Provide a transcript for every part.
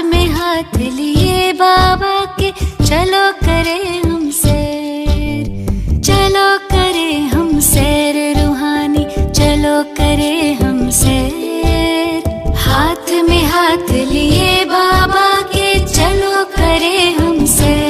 में हाथ लिए बाबा के चलो करें हम सैर, चलो करें हम सैर रूहानी, चलो करें हम सैर। हाथ में हाथ लिए बाबा के चलो करें हम सैर।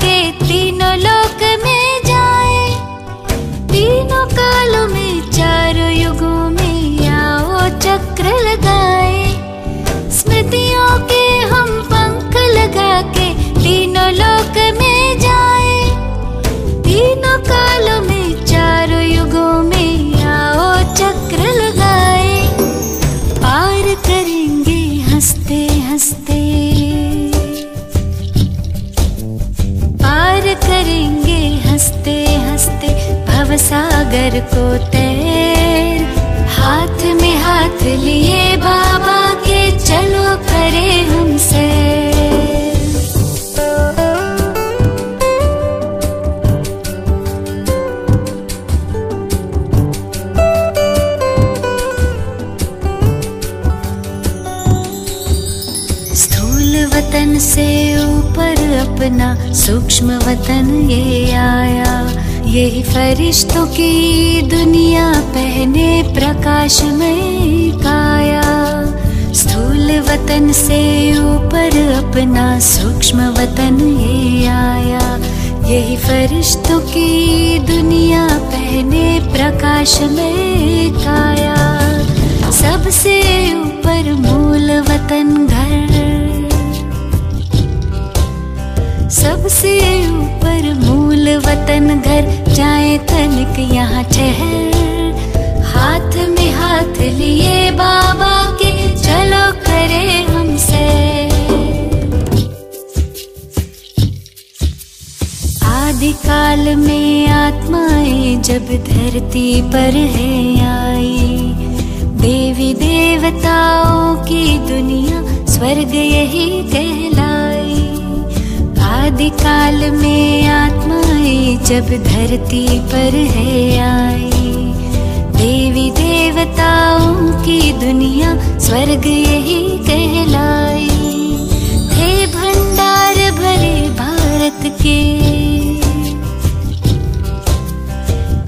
के तीनों लोक में जाए, तीनों कालों में चारों युगों में आओ चक्र लगाए। स्मृतियों के हम पंख लगा के तीनों लोक में जाए, तीनों कालों में चारों युगों में आओ चक्र लगाए। पार करेंगे हंसते हंसते, पार करेंगे हंसते हंसते भवसागर को तैर। हाथ में हाथ लिए बाबा के चलो करें हम सैर। स्थूल वतन से ऊपर अपना सूक्ष्म वतन ये आया, यही फरिश्तों की दुनिया पहने प्रकाशमय काया। स्थूल वतन से ऊपर अपना सूक्ष्म वतन ये आया, यही फरिश्तों की दुनिया पहने प्रकाशमय काया। सबसे ऊपर मूल वतन घर, सबसे ऊपर मूल वतन घर, जाए तनिक यहाँ ठहर। हाथ में हाथ लिए बाबा के चलो करें हम सैर। आदि काल में आत्माएं जब धरती पर है आई, देवी देवताओं की दुनिया स्वर्ग यही कहलाई। आदि काल में आत्माएं जब धरती पर है आई, देवी देवताओं की दुनिया स्वर्ग यही कहलाई। थे भंडार भरे भारत के,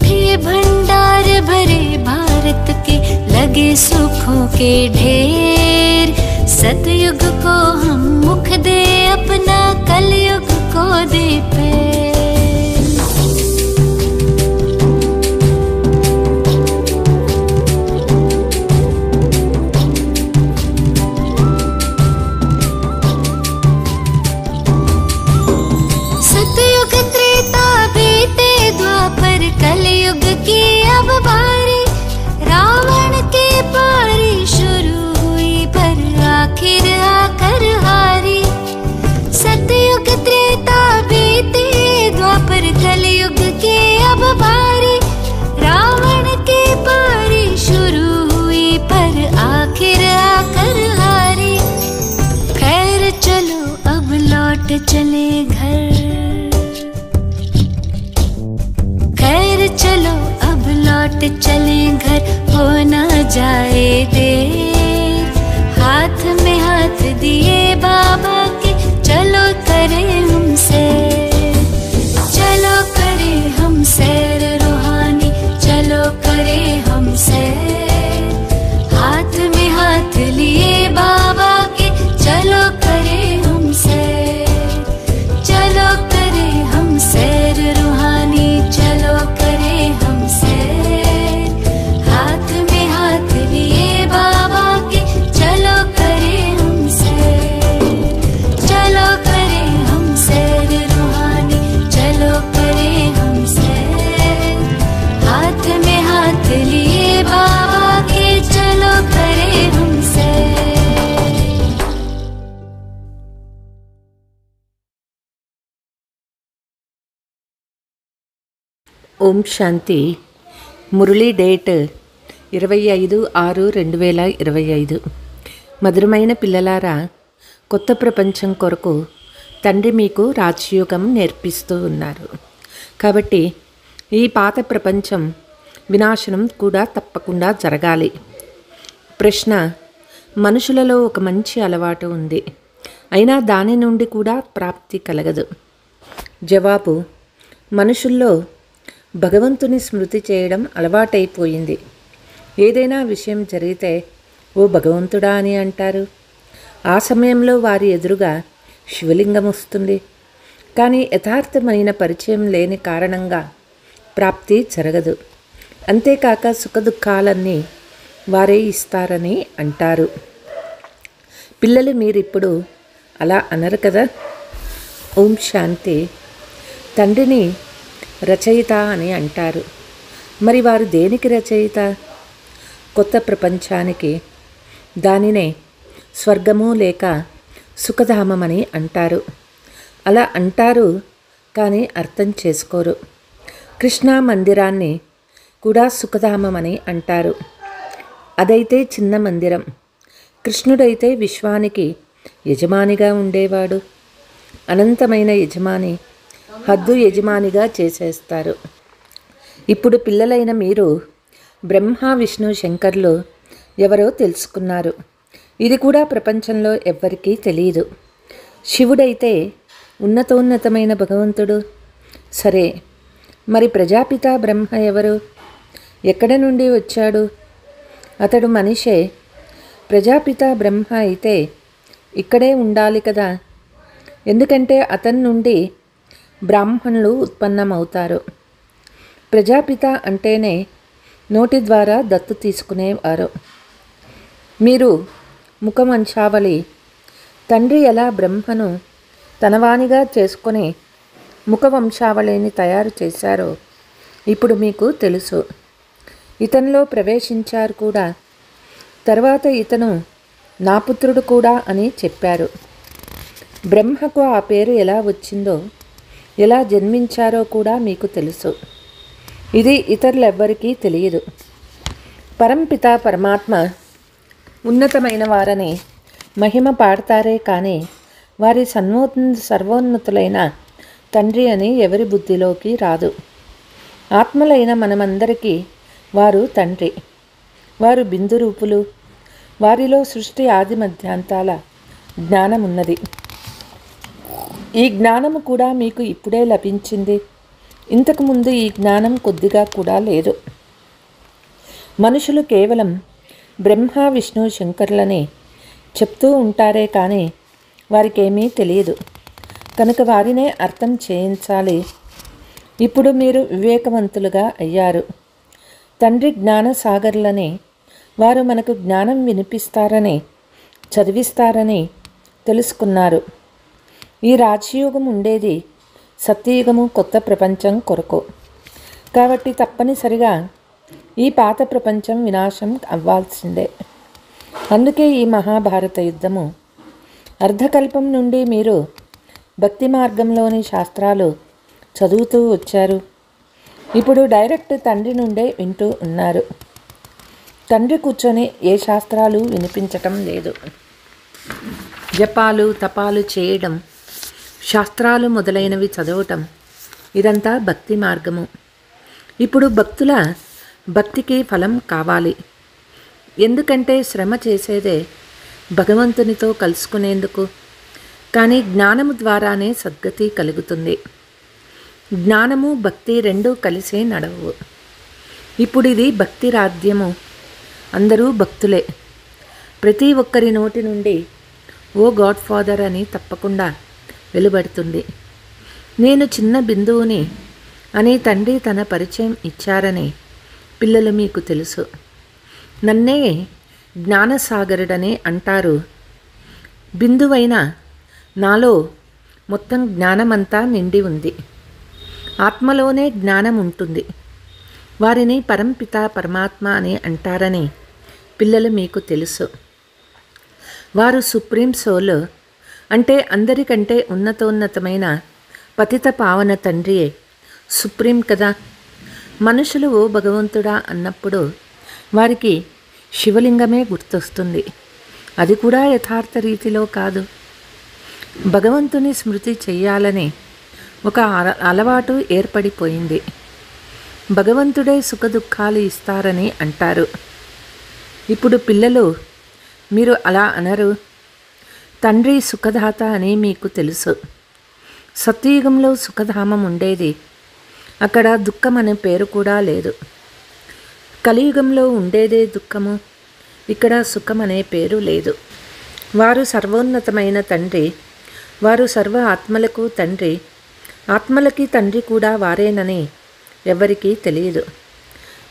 थे भंडार भरे भारत के, लगे सुखों के ढेर। सतयुग को हम मुख दे अपना, कलयुग को दे पैर। सतयुग त्रेता बीते द्वापर, कलयुग की अब बारी। रावण के पारी शुरू हुई पर आखिर आकर हारी। सतयुग त्रेता बीते द्वापर, कलयुग के अब बारी। रावण के पारी शुरू हुई पर आखिर आकर हारी। खैर चलो अब लौट चले घर, खैर चलो अब लौट चले घर, हो ना जाए देर। हाथ में हाथ दिए बाबा के चलो करें हम सैर, चलो करें हम सैर रूहानी, चलो करें हम सैर। हाथ में हाथ लिए बाबा के चलो करें हम सैर, चलो करें हम सैर रूहानी, चलो करें हम सैर। हाथ में हाथ लिए बाबा के चलो करें हम सैर, चलो करें हम सैर रूहानी, चलो करें हम सैर। हाथ में हाथ लिए बाबा के चलो करें हम सैर। ఓం శాంతి. మురళీ డేట్ 25/6/2025. మధురమైన పిల్లలారా, కొత్త ప్రపంచం కొరకు తండ్రి మీకు రాజయోగం నేర్పిస్తూ ఉన్నారు. కాబట్టి ఈ పాత ప్రపంచం వినాశనం కూడా తప్పకుండా జరగాలి. ప్రశ్న: మనుషులలో ఒక మంచి అలవాటు ఉంది, అయినా దాని నుండి కూడా ప్రాప్తి కలగదు. జవాబు: మనుషుల్లో భగవంతుని స్మృతి చేయడం అలవాటైపోయింది. ఏదైనా విషయం జరిగితే ఓ భగవంతుడా అని అంటారు. ఆ సమయంలో వారి ఎదురుగా శివలింగం వస్తుంది. కానీ యథార్థమైన పరిచయం లేని కారణంగా ప్రాప్తి జరగదు. అంతేకాక సుఖదుఖాలన్నీ వారే ఇస్తారని అంటారు. పిల్లలు, మీరిప్పుడు అలా అనరు కదా. ఓం శాంతి. తండ్రిని రచయిత అని అంటారు. మరి వారు దేనికి రచయిత? కొత్త ప్రపంచానికి. దానినే స్వర్గము లేక సుఖధామమని అంటారు. అలా అంటారు కానీ అర్థం చేసుకోరు. కృష్ణా మందిరాన్ని కూడా సుఖధామమని అంటారు. అదైతే చిన్న మందిరం. కృష్ణుడైతే విశ్వానికి యజమానిగా ఉండేవాడు. అనంతమైన యజమాని హద్దు యజమానిగా చేసేస్తారు. ఇప్పుడు పిల్లలైన మీరు బ్రహ్మ విష్ణు శంకర్లు ఎవరో తెలుసుకున్నారు. ఇది కూడా ప్రపంచంలో ఎవ్వరికీ తెలియదు. శివుడైతే ఉన్నతోన్నతమైన భగవంతుడు. సరే, మరి ప్రజాపిత బ్రహ్మ ఎవరు? ఎక్కడి నుండి వచ్చాడు? అతడు మనిషే. ప్రజాపిత బ్రహ్మ అయితే ఇక్కడే ఉండాలి కదా. ఎందుకంటే అతని నుండి బ్రాహ్మణులు ఉత్పన్నమవుతారు. ప్రజాపిత అంటేనే నోటి ద్వారా దత్తు తీసుకునేవారు. మీరు ముఖవంశావళి. తండ్రి ఎలా బ్రహ్మను తనవానిగా చేసుకొని ముఖవంశావళిని తయారు చేశారో ఇప్పుడు మీకు తెలుసు. ఇతనిలో ప్రవేశించారు కూడా. తర్వాత ఇతను నా పుత్రుడు కూడా అని చెప్పారు. బ్రహ్మకు ఆ పేరు ఎలా వచ్చిందో, ఎలా జన్మించారో కూడా మీకు తెలుసు. ఇది ఇతరులెవ్వరికీ తెలియదు. పరంపిత పరమాత్మ ఉన్నతమైన వారని మహిమ పాడతారే కానీ వారి సర్వోన్నతులైన తండ్రి అని ఎవరి బుద్ధిలోకి రాదు. ఆత్మలైన మనమందరికీ వారు తండ్రి. వారు బిందు రూపులు. వారిలో సృష్టి ఆది మధ్యాంతాల జ్ఞానమున్నది. ఈ జ్ఞానము కూడా మీకు ఇప్పుడే లభించింది. ఇంతకుముందు ఈ జ్ఞానం కొద్దిగా కూడా లేదు. మనుషులు కేవలం బ్రహ్మ విష్ణు శంకర్లని చెప్తూ ఉంటారే కానీ వారికేమీ తెలియదు. కనుక వారినే అర్థం చేయించాలి. ఇప్పుడు మీరు వివేకవంతులుగా అయ్యారు. తండ్రి జ్ఞాన సాగర్లని, వారు మనకు జ్ఞానం వినిపిస్తారని, చదివిస్తారని తెలుసుకున్నారు. ఈ రాజయోగం ఉండేది సత్యయుగము కొత్త ప్రపంచం కొరకు. కాబట్టి తప్పనిసరిగా ఈ పాత ప్రపంచం వినాశం అవ్వాల్సిందే. అందుకే ఈ మహాభారత యుద్ధము. అర్ధకల్పం నుండి మీరు భక్తి మార్గంలోని శాస్త్రాలు చదువుతూ వచ్చారు. ఇప్పుడు డైరెక్ట్ తండ్రి నుండే వింటూ ఉన్నారు. తండ్రి కూర్చొని ఏ శాస్త్రాలు వినిపించటం లేదు. జపాలు తపాలు చేయడం, శాస్త్రాలు మొదలైనవి చదవటం, ఇదంతా భక్తి మార్గము. ఇప్పుడు భక్తుల భక్తికి ఫలం కావాలి. ఎందుకంటే శ్రమ చేసేదే భగవంతునితో కలుసుకునేందుకు. కానీ జ్ఞానము ద్వారానే సద్గతి కలుగుతుంది. జ్ఞానము భక్తి రెండూ కలిసే నడవు. ఇప్పుడు ఇది భక్తి రాధ్యము. అందరూ భక్తులే. ప్రతి ఒక్కరి నోటి నుండి ఓ గాడ్ ఫాదర్ అని తప్పకుండా వెలువడుతుంది. నేను చిన్న బిందువుని అని తండ్రి తన పరిచయం ఇచ్చారని పిల్లలు మీకు తెలుసు. నన్నే జ్ఞానసాగరుడని అంటారు. బిందువైన నాలో మొత్తం జ్ఞానమంతా నిండి ఉంది. ఆత్మలోనే జ్ఞానం ఉంటుంది. వారిని పరంపిత పరమాత్మ అని అంటారని పిల్లలు మీకు తెలుసు. వారు సుప్రీం సోల్ అంటే అందరికంటే ఉన్నతోన్నతమైన పతిత పావన తండ్రియే సుప్రీం కదా. మనుషులు ఓ భగవంతుడా అన్నప్పుడు వారికి శివలింగమే గుర్తొస్తుంది. అది కూడా యథార్థ రీతిలో కాదు. భగవంతుని స్మృతి చెయ్యాలని ఒక అలవాటు ఏర్పడిపోయింది. భగవంతుడే సుఖదుఖాలు ఇస్తారని అంటారు. ఇప్పుడు పిల్లలు, మీరు అలా అనరు. తండ్రి సుఖదాత అని మీకు తెలుసు. సత్యయుగంలో సుఖధామం ఉండేది. అక్కడ దుఃఖం అనే పేరు కూడా లేదు. కలియుగంలో ఉండేదే దుఃఖము. ఇక్కడ సుఖం అనే పేరు లేదు. వారు సర్వోన్నతమైన తండ్రి. వారు సర్వ ఆత్మలకు తండ్రి. ఆత్మలకి తండ్రి కూడా వారేనని ఎవరికీ తెలియదు.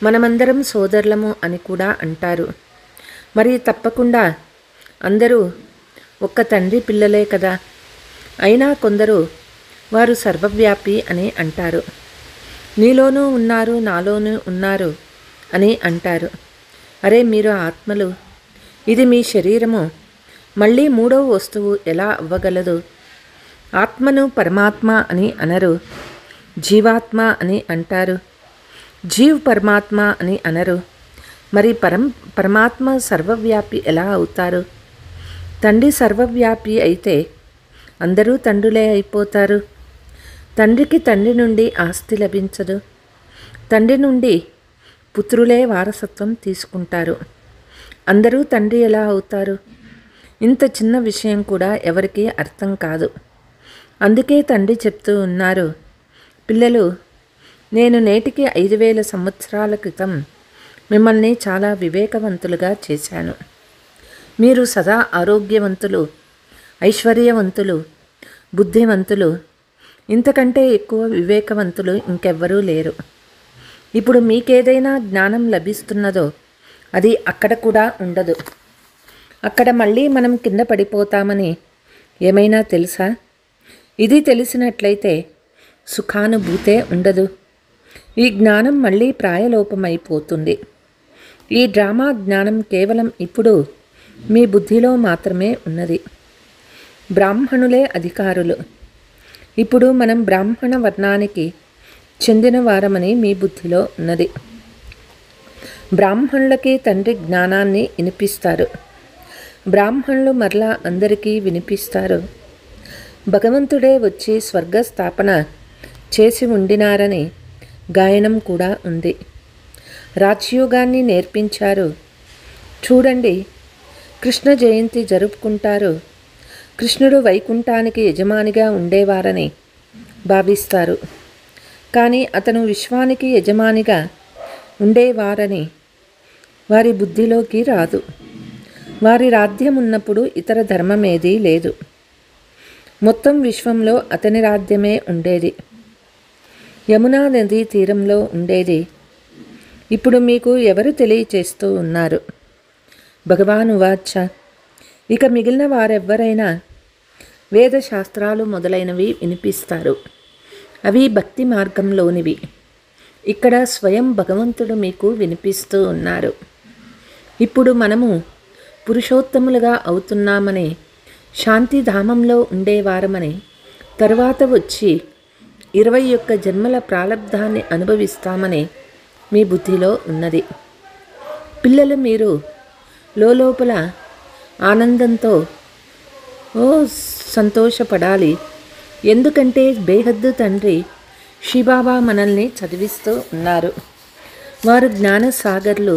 మనమందరం సోదరులము అని కూడా అంటారు. మరి తప్పకుండా అందరూ ఒక్క తండ్రి పిల్లలే కదా. అయినా కొందరు వారు సర్వవ్యాపి అని అంటారు. నీలోనూ ఉన్నారు, నాలోనూ ఉన్నారు అని అంటారు. అరే మీరు ఆత్మలు, ఇది మీ శరీరము. మళ్ళీ మూడవ వస్తువు ఎలా అవ్వగలదు? ఆత్మను పరమాత్మ అని అనరు, జీవాత్మ అని అంటారు. జీవ్ పరమాత్మ అని అనరు. మరి పరమాత్మ సర్వవ్యాపి ఎలా అవుతారు? తండ్రి సర్వవ్యాపి అయితే అందరూ తండ్రులే అయిపోతారు. తండ్రికి తండ్రి నుండి ఆస్తి లభించదు. తండ్రి నుండి పుత్రులే వారసత్వం తీసుకుంటారు. అందరూ తండ్రి ఎలా అవుతారు? ఇంత చిన్న విషయం కూడా ఎవరికీ అర్థం కాదు. అందుకే తండ్రి చెప్తూ ఉన్నారు, పిల్లలు, నేను నేటికి 5000 సంవత్సరాల క్రితం మిమ్మల్ని చాలా వివేకవంతులుగా చేశాను. మీరు సదా ఆరోగ్యవంతులు, ఐశ్వర్యవంతులు, బుద్ధివంతులు. ఇంతకంటే ఎక్కువ వివేకవంతులు ఇంకెవ్వరూ లేరు. ఇప్పుడు మీకేదైనా జ్ఞానం లభిస్తున్నదో అది అక్కడ కూడా ఉండదు. అక్కడ మళ్ళీ మనం కింద పడిపోతామని ఏమైనా తెలుసా? ఇది తెలిసినట్లయితే సుఖానుభూతే ఉండదు. ఈ జ్ఞానం మళ్ళీ ప్రాయలోపమైపోతుంది. ఈ డ్రామా జ్ఞానం కేవలం ఇప్పుడు మీ బుద్ధిలో మాత్రమే ఉన్నది. బ్రాహ్మణులే అధికారులు. ఇప్పుడు మనం బ్రాహ్మణ వర్ణానికి చెందిన వారమని మీ బుద్ధిలో ఉన్నది. బ్రాహ్మణులకి తండ్రి జ్ఞానాన్ని వినిపిస్తారు. బ్రాహ్మణులు మరలా అందరికీ వినిపిస్తారు. భగవంతుడే వచ్చి స్వర్గస్థాపన చేసి ఉండినారని గాయనం కూడా ఉంది. రాజయోగాన్ని నేర్పించారు. చూడండి, కృష్ణ జయంతి జరుపుకుంటారు. కృష్ణుడు వైకుంఠానికి యజమానిగా ఉండేవారని భావిస్తారు. కానీ అతను విశ్వానికి యజమానిగా ఉండేవారని వారి బుద్ధిలోకి రాదు. వారి రాజ్యం ఉన్నప్పుడు ఇతర ధర్మమేదీ లేదు. మొత్తం విశ్వంలో అతని రాజ్యమే ఉండేది. యమునా నదీ తీరంలో ఉండేది. ఇప్పుడు మీకు ఎవరు తెలియచేస్తూ ఉన్నారు? భగవాన్ ఉవాచ, ఇక మిగిలిన వారెవ్వరైనా వేదశాస్త్రాలు మొదలైనవి వినిపిస్తారు. అవి భక్తి మార్గంలోనివి. ఇక్కడ స్వయం భగవంతుడు మీకు వినిపిస్తూ ఉన్నారు. ఇప్పుడు మనము పురుషోత్తములుగా అవుతున్నామని, శాంతిధామంలో ఉండేవారమని, తరువాత వచ్చి 21 జన్మల ప్రాలబ్ధాన్ని అనుభవిస్తామని మీ బుద్ధిలో ఉన్నది. పిల్లలు, మీరు లోపల ఆనందంతో సంతోషపడాలి. ఎందుకంటే బేహద్దు తండ్రి శివబాబా మనల్ని చదివిస్తూ ఉన్నారు. వారు జ్ఞానసాగర్లు.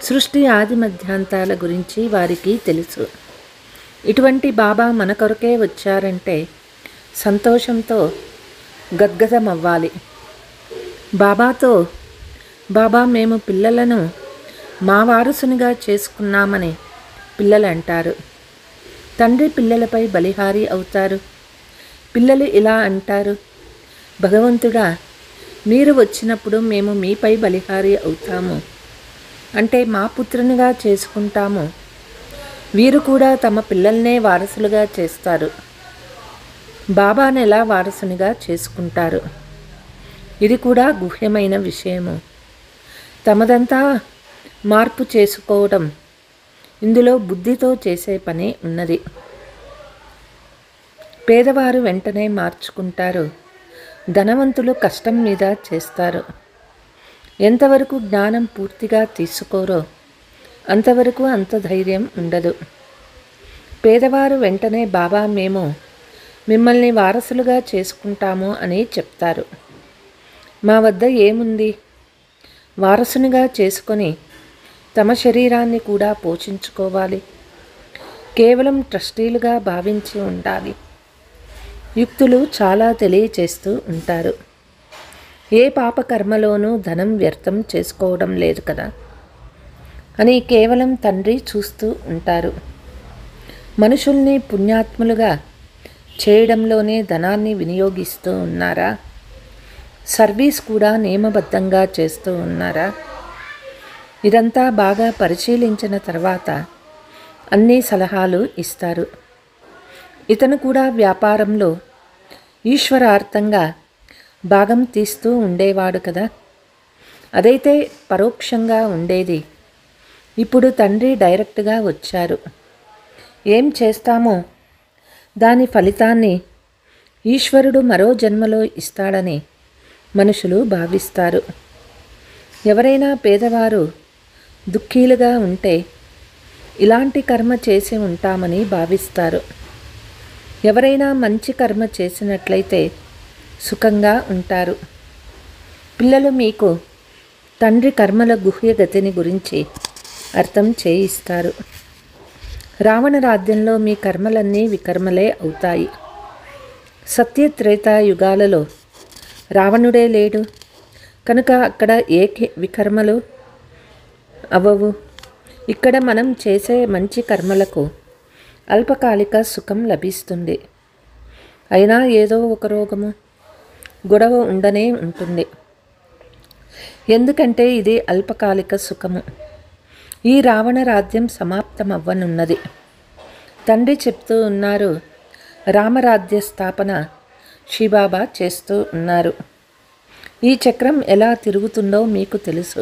సృష్టి ఆది మధ్యాంతాల గురించి వారికి తెలుసు. ఇటువంటి బాబా మన కొరకే వచ్చారంటే సంతోషంతో గద్గదమవ్వాలి. బాబాతో, బాబా మేము పిల్లలను మా వారసునిగా చేసుకున్నామని పిల్లలు అంటారు. తండ్రి పిల్లలపై బలిహారి అవుతారు. పిల్లలు ఇలా అంటారు, భగవంతుడా, మీరు వచ్చినప్పుడు మేము మీపై బలిహారి అవుతాము. అంటే మా పుత్రునిగా చేసుకుంటాము. వీరు కూడా తమ పిల్లల్నే వారసులుగా చేస్తారు. బాబాను ఎలా వారసునిగా చేసుకుంటారు? ఇది కూడా గుహ్యమైన విషయము. తమదంతా మార్పు చేసుకోవడం ఇందులో బుద్ధితో చేసే పనే ఉన్నది. పేదవారు వెంటనే మార్చుకుంటారు. ధనవంతులు కష్టం మీద చేస్తారు. ఎంతవరకు జ్ఞానం పూర్తిగా తీసుకోరో అంతవరకు అంత ధైర్యం ఉండదు. పేదవారు వెంటనే బాబా మేము మిమ్మల్ని వారసులుగా చేసుకుంటాము అని చెప్తారు. మా వద్ద ఏముంది? వారసునిగా చేసుకొని తమ శరీరాన్ని కూడా పోషించుకోవాలి. కేవలం ట్రస్టీలుగా భావించి ఉండాలి. యుక్తులు చాలా తెలియచేస్తూ ఉంటారు. ఏ పాపకర్మలోనూ ధనం వ్యర్థం చేసుకోవడం లేదు కదా అని కేవలం తండ్రి చూస్తూ ఉంటారు. మనుషుల్ని పుణ్యాత్ములుగా చేయడంలోనే ధనాన్ని వినియోగిస్తూ ఉన్నారా? సర్వీస్ కూడా నియమబద్ధంగా చేస్తూ ఉన్నారా? ఇదంతా బాగా పరిశీలించిన తర్వాత అన్ని సలహాలు ఇస్తారు. ఇతను కూడా వ్యాపారంలో ఈశ్వరార్థంగా భాగం తీస్తూ ఉండేవాడు కదా. అదైతే పరోక్షంగా ఉండేది. ఇప్పుడు తండ్రి డైరెక్ట్గా వచ్చారు. ఏం చేస్తామో దాని ఫలితాన్ని ఈశ్వరుడు మరో జన్మలో ఇస్తాడని మనుషులు భావిస్తారు. ఎవరైనా పేదవారు దుఃఖీలుగా ఉంటే ఇలాంటి కర్మ చేసి ఉంటామని భావిస్తారు. ఎవరైనా మంచి కర్మ చేసినట్లయితే సుఖంగా ఉంటారు. పిల్లలు మీకు తండ్రి కర్మల గుహ్యగతిని గురించి అర్థం చేయిస్తారు. రావణ రాజ్యంలో మీ కర్మలన్నీ వికర్మలే అవుతాయి. సత్యత్రేత యుగాలలో రావణుడే లేడు కనుక అక్కడ ఏ వికర్మలు అవ్వవు. ఇక్కడ మనం చేసే మంచి కర్మలకు అల్పకాలిక సుఖం లభిస్తుంది. అయినా ఏదో ఒక రోగము గొడవ ఉండనే ఉంటుంది. ఎందుకంటే ఇది అల్పకాలిక సుఖము. ఈ రావణ రాజ్యం సమాప్తమవ్వనున్నది. తండ్రి చెప్తూ ఉన్నారు, రామరాజ్య స్థాపన శివబాబా చేస్తూ ఉన్నారు. ఈ చక్రం ఎలా తిరుగుతుందో మీకు తెలుసు.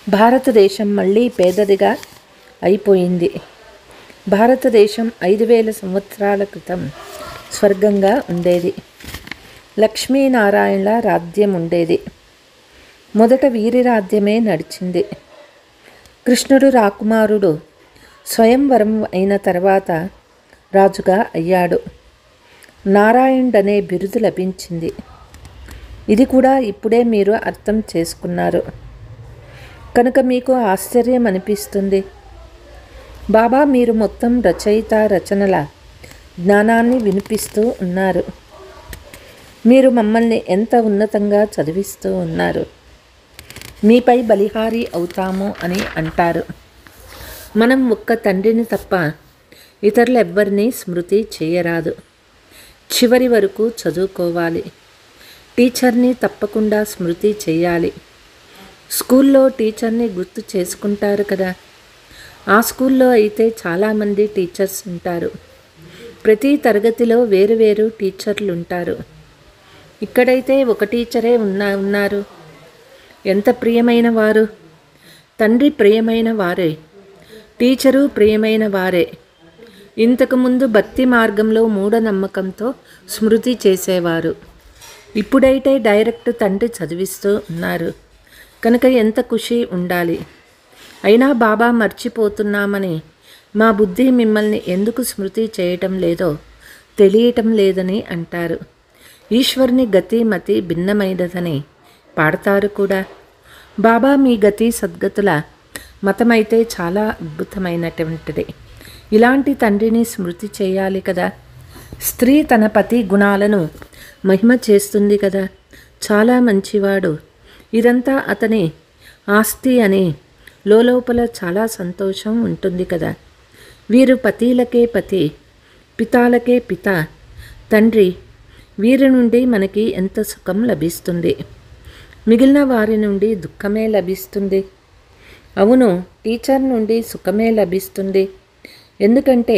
భారతదేశం మళ్ళీ పేదదిగా అయిపోయింది. భారతదేశం 5000 సంవత్సరాల క్రితం స్వర్గంగా ఉండేది. లక్ష్మీనారాయణల రాజ్యం ఉండేది. మొదట వీరి రాజ్యమే నడిచింది. కృష్ణుడు రాకుమారుడు స్వయంవరం అయిన తర్వాత రాజుగా అయ్యాడు. నారాయణుడనే బిరుదు లభించింది. ఇది కూడా ఇప్పుడే మీరు అర్థం చేసుకున్నారు కనుక మీకు ఆశ్చర్యం అనిపిస్తుంది. బాబా మీరు మొత్తం రచయిత రచనల జ్ఞానాన్ని వినిపిస్తూ ఉన్నారు. మీరు మమ్మల్ని ఎంత ఉన్నతంగా చదివిస్తూ ఉన్నారు. మీపై బలిహారీ అవుతాము అని అంటారు. మనం ఒక్క తండ్రిని తప్ప ఇతరులెవ్వరినీ స్మృతి చేయరాదు. చివరి వరకు చదువుకోవాలి. టీచర్ని తప్పకుండా స్మృతి చేయాలి. స్కూల్లో టీచర్ని గుర్తు చేసుకుంటారు కదా. ఆ స్కూల్లో అయితే చాలామంది టీచర్స్ ఉంటారు. ప్రతి తరగతిలో వేరు వేరు టీచర్లు ఉంటారు. ఇక్కడైతే ఒక టీచరే ఉన్నారు. ఎంత ప్రియమైన వారు! తండ్రి ప్రియమైన వారే, టీచరు ప్రియమైన వారే. ఇంతకుముందు భక్తి మార్గంలో మూఢనమ్మకంతో స్మృతి చేసేవారు. ఇప్పుడైతే డైరెక్ట్ తండ్రి చదివిస్తూ ఉన్నారు కనుక ఎంత ఖుషి ఉండాలి. అయినా బాబా మర్చిపోతున్నామని మా బుద్ధి మిమ్మల్ని ఎందుకు స్మృతి చేయటం లేదో తెలియటం లేదని అంటారు. ఈశ్వరుని గతి మతి భిన్నమైనదని పాడతారు కూడా. బాబా మీ గతి సద్గతుల మతమైతే చాలా అద్భుతమైనటువంటిది. ఇలాంటి తండ్రిని స్మృతి చేయాలి కదా. స్త్రీ తన పతి గుణాలను మహిమ చేస్తుంది కదా. చాలా మంచివాడు. ఇదంతా అతని ఆస్తి అని లోపల చాలా సంతోషం ఉంటుంది కదా. వీరు పతిలకే పతి, పితాలకే పిత, తండ్రి. వీరి నుండి మనకి ఎంత సుఖం లభిస్తుంది. మిగిలిన వారి నుండి దుఃఖమే లభిస్తుంది. అవును, టీచర్ నుండి సుఖమే లభిస్తుంది. ఎందుకంటే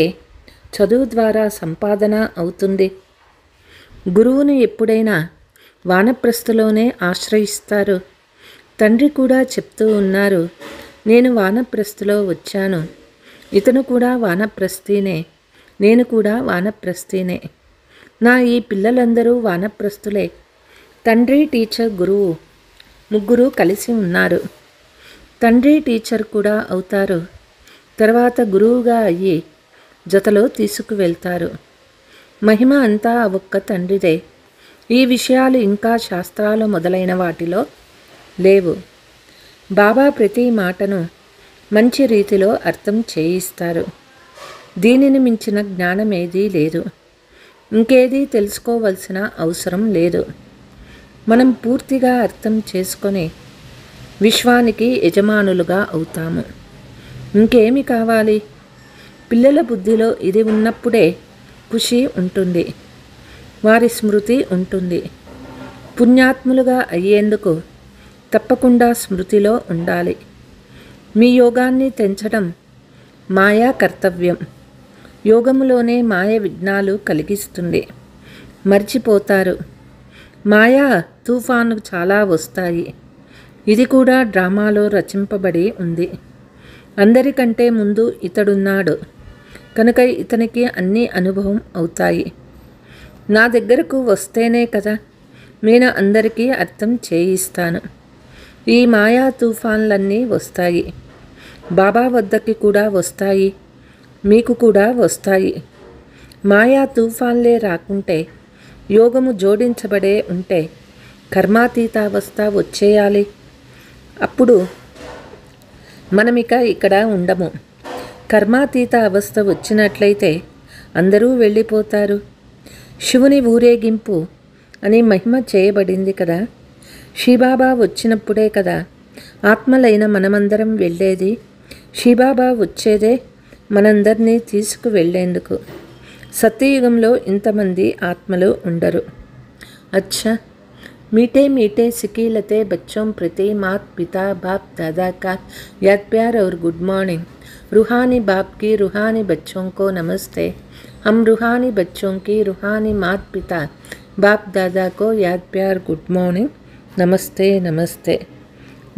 చదువు ద్వారా సంపాదన అవుతుంది. గురువును ఎప్పుడైనా వానప్రస్థలోనే ఆశ్రయిస్తారు. తండ్రి కూడా చెప్తూ ఉన్నారు, నేను వానప్రస్థలో వచ్చాను. ఇతను కూడా వానప్రస్థీనే, నేను కూడా వానప్రస్థీనే. నా ఈ పిల్లలందరూ వానప్రస్థులే. తండ్రి, టీచర్, గురువు ముగ్గురు కలిసి ఉన్నారు. తండ్రి టీచర్ కూడా అవుతారు. తర్వాత గురువుగా అయ్యి జతలో తీసుకువెళ్తారు. మహిమ అంతా ఆ ఒక్క తండ్రిదే. ఈ విషయాలు ఇంకా శాస్త్రాలు మొదలైన వాటిలో లేవు. బాబా ప్రతి మాటను మంచి రీతిలో అర్థం చేయిస్తారు. దీనిని మించిన జ్ఞానం ఏదీ లేదు. ఇంకేదీ తెలుసుకోవలసిన అవసరం లేదు. మనం పూర్తిగా అర్థం చేసుకొని విశ్వానికి యజమానులుగా అవుతాము. ఇంకేమి కావాలి? పిల్లల బుద్ధిలో ఇది ఉన్నప్పుడే ఖుషి ఉంటుంది, వారి స్మృతి ఉంటుంది. పుణ్యాత్ములుగా అయ్యేందుకు తప్పకుండా స్మృతిలో ఉండాలి. మీ యోగాన్ని తెంచడం మాయా కర్తవ్యం. యోగములోనే మాయ విఘ్నాలు కలిగిస్తుంది. మర్చిపోతారు. మాయా తుఫాను చాలా వస్తాయి. ఇది కూడా డ్రామాలో రచింపబడి ఉంది. అందరికంటే ముందు ఇతడున్నాడు కనుక ఇతనికి అన్నీ అనుభవం అవుతాయి. నా దగ్గరకు వస్తేనే కదా నేను అందరికీ అర్థం చేయిస్తాను. ఈ మాయా తుఫాన్లన్నీ వస్తాయి. బాబా వద్దకి కూడా వస్తాయి, మీకు కూడా వస్తాయి. మాయా తుఫాన్లే రాకుంటే, యోగము జోడించబడే ఉంటే కర్మాతీతావస్థ వచ్చేయాలి. అప్పుడు మనమిక ఇక్కడ ఉండము. కర్మాతీత అవస్థ వచ్చినట్లయితే అందరూ వెళ్ళిపోతారు. శివుని ఊరేగింపు అని మహిమ చేయబడింది కదా. శివబాబా వచ్చినప్పుడే కదా ఆత్మలైన మనమందరం వెళ్ళేది. శివబాబా వచ్చేదే మనందరినీ తీసుకువెళ్ళేందుకు. సత్యయుగంలో ఇంతమంది ఆత్మలు ఉండరు. अच्छा मीठे मीठे सिकीलते बच्चों प्रति मात पिता बाप दादा का याद प्यार और गुड मॉर्निंग. रूहानी बाप की रूहानी बच्चों को नमस्ते. हम रूहानी बच्चों की रूहानी मात पिता बाप दादा को याद प्यार गुड मॉर्निंग नमस्ते नमस्ते.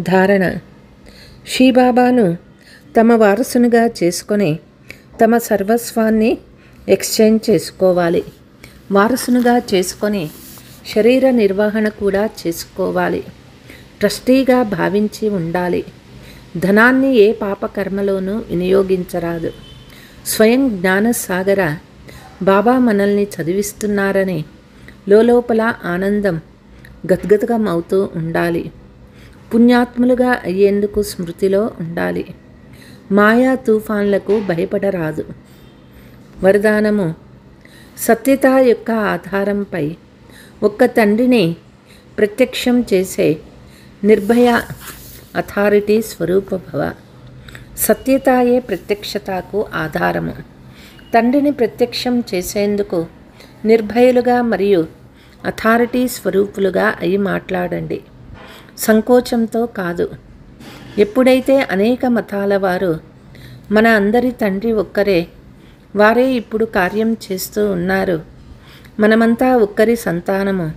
ధారణ: శ్రీబాబాను తమ వారసునిగా చేసుకొని తమ సర్వస్వాన్ని ఎక్స్చేంజ్ చేసుకోవాలి. వారసునిగా చేసుకొని శరీర నిర్వహణ కూడా చేసుకోవాలి. ట్రస్టీగా భావించి ఉండాలి. ధనాన్ని ఏ పాపకర్మలోనూ వినియోగించరాదు. స్వయం జ్ఞానసాగర బాబా మనల్ని చదివిస్తున్నారని లోపల ఆనందం గద్గదమవుతూ ఉండాలి. పుణ్యాత్ములుగా అయ్యేందుకు స్మృతిలో ఉండాలి. మాయా తుఫాన్లకు భయపడరాదు. వరదానము: సత్యత యొక్క ఆధారంపై ఒక్క తండ్రిని ప్రత్యక్షం చేసే నిర్భయ అథారిటీ స్వరూపభవ. సత్యతాయే ప్రత్యక్షతకు ఆధారము. తండ్రిని ప్రత్యక్షం చేసేందుకు నిర్భయులుగా మరియు అథారిటీ స్వరూపులుగా అయి మాట్లాడండి. సంకోచంతో కాదు. ఎప్పుడైతే అనేక మతాల వారు మన అందరి తండ్రి ఒక్కరే, వారే ఇప్పుడు కార్యం చేస్తూ ఉన్నారు, మనమంతా ఒక్కరి సంతానము,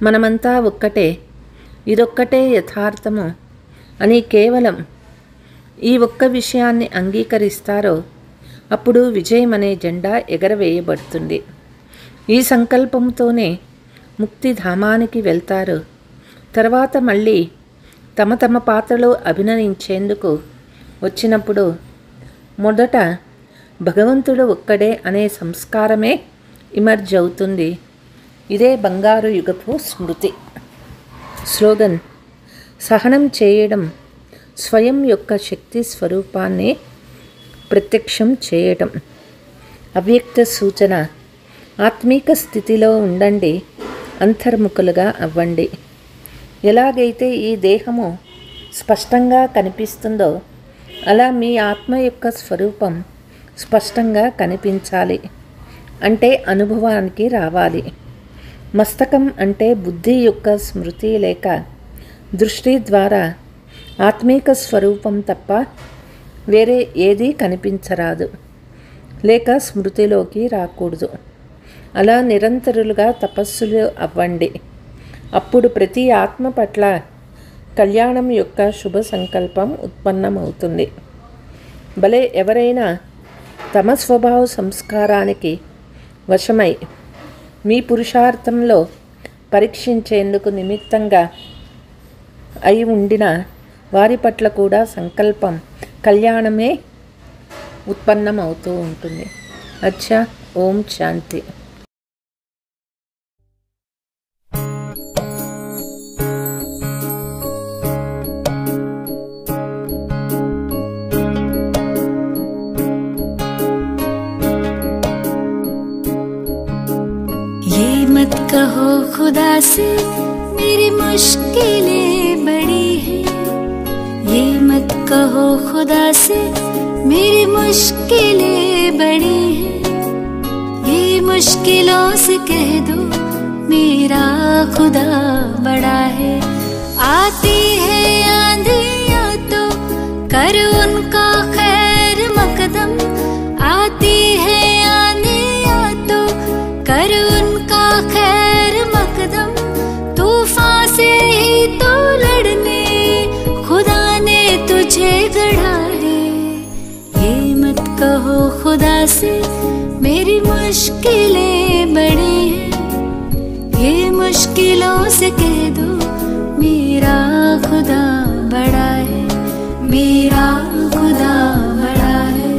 మనమంతా ఒక్కటే, ఇదొక్కటే యథార్థము అని కేవలం ఈ ఒక్క విషయాన్ని అంగీకరిస్తారో అప్పుడు విజయం అనే జెండా ఎగరవేయబడుతుంది. ఈ సంకల్పంతోనే ముక్తిధామానికి వెళ్తారు. తర్వాత మళ్ళీ తమ తమ పాత్రలో అభినయించేందుకు వచ్చినప్పుడు మొదట భగవంతుడు ఒక్కడే అనే సంస్కారమే ఇమర్జ్ అవుతుంది. ఇదే బంగారు యుగపు స్మృతి. స్లోగన్: సహనం చేయడం స్వయం యొక్క శక్తి స్వరూపాన్ని ప్రత్యక్షం చేయటం. అవ్యక్త సూచన: ఆత్మీక స్థితిలో ఉండండి, అంతర్ముఖులుగా అవ్వండి. ఎలాగైతే ఈ దేహము స్పష్టంగా కనిపిస్తుందో అలా మీ ఆత్మ యొక్క స్వరూపం స్పష్టంగా కనిపించాలి. అంటే అనుభవానికి రావాలి. మస్తకం అంటే బుద్ధి యొక్క స్మృతి లేక దృష్టి ద్వారా ఆత్మీక స్వరూపం తప్ప వేరే ఏదీ కనిపించరాదు, లేక స్మృతిలోకి రాకూడదు. అలా నిరంతరులుగా తపస్సులు అవ్వండి. అప్పుడు ప్రతి ఆత్మ పట్ల కళ్యాణం యొక్క శుభ సంకల్పం ఉత్పన్నమవుతుంది. భలే ఎవరైనా తమ స్వభావ సంస్కారానికి వశమై మీ పురుషార్థంలో పరీక్షించేందుకు నిమిత్తంగా అయి ఉండిన వారి పట్ల కూడా సంకల్పం కళ్యాణమే ఉత్పన్నమవుతూ ఉంటుంది. अच्छा, ओम शांति। ये मत कहो खुदा से मेरी मुश्किलें बड़ी हैं, ये मत कहो खुदा से मेरी मुश्किलें बड़ी हैं, ये मुश्किलों से कह दो मेरा खुदा बड़ा है। आती है आंधियाँ तो कर उनका खैर मकदम, आती है आंधियाँ तो कर उनका खैर मकदम, तूफान से ही तो लड़ने खुदा ने तुझे गढ़ा है। ये मत कहो खुदा से मेरी मुश्किलें बड़ी हैं, ये मुश्किलों से कह दो मेरा खुदा बड़ा है, मेरा खुदा बड़ा है,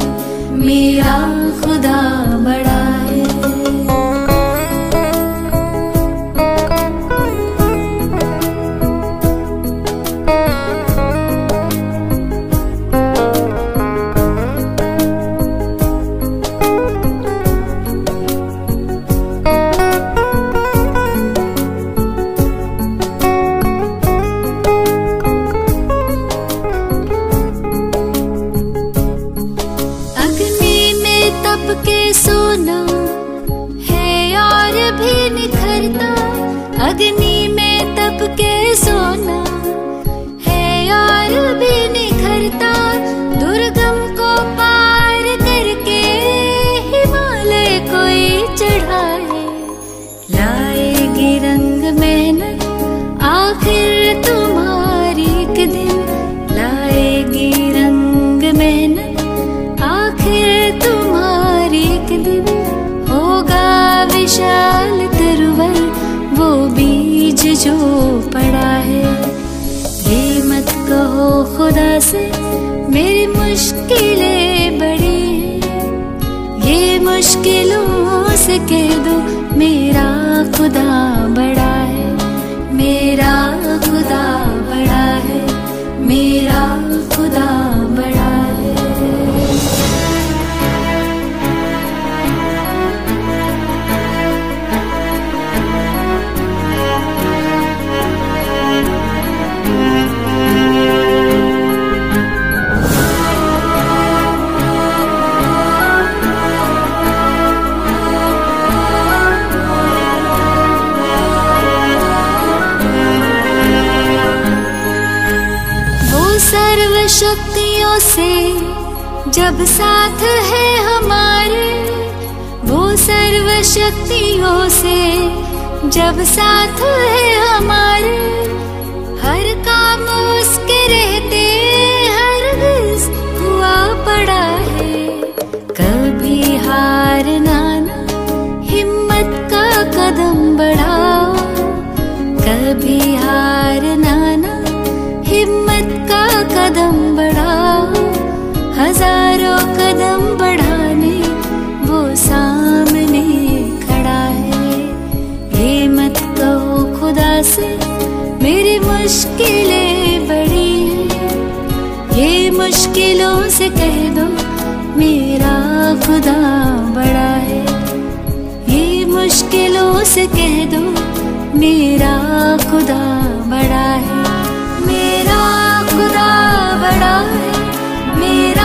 मेरा खुदा बड़ा है। सोना है और भी निखरता, अग्नि में तप के सोना है और भी निखरता, दुर्गम को पार करके हिमालय कोई चढ़ाए, लाएगी रंग मेहनत आखिर तुम्हारी एक दिन, लाएगी रंग मेहनत आखिर तुम्हारी एक दिन, होगा विशाल तरवर वो बीज जो पड़ा है। ये मत कहो खुदा से मेरी मुश्किलें बड़ी हैं, ये मुश्किलों से कह दो मेरा खुदा बड़ा है, मेरा खुदा बड़ा है, मेरा खुदा बड़ा है। सर्व शक्तियों से जब साथ है हमारे, वो सर्व शक्तियों से जब साथ है हमारे, हर काम उसके रहते हरगिज़ हुआ पड़ा है। कभी हारना ना, हिम्मत का कदम बढ़ाओ, कभी हारना ना, हिम्मत का कदम बढ़ाओ, हजारों कदम बढ़ाने वो सामने खड़ा है। ये मत कहो खुदा से मेरी मुश्किलें बड़ी हैं, ये मुश्किलों से कह दो मेरा खुदा बड़ा है, ये मुश्किलों से कह दो मेरा खुदा बड़ा है, मेरा खुदा बड़ा है, मेरा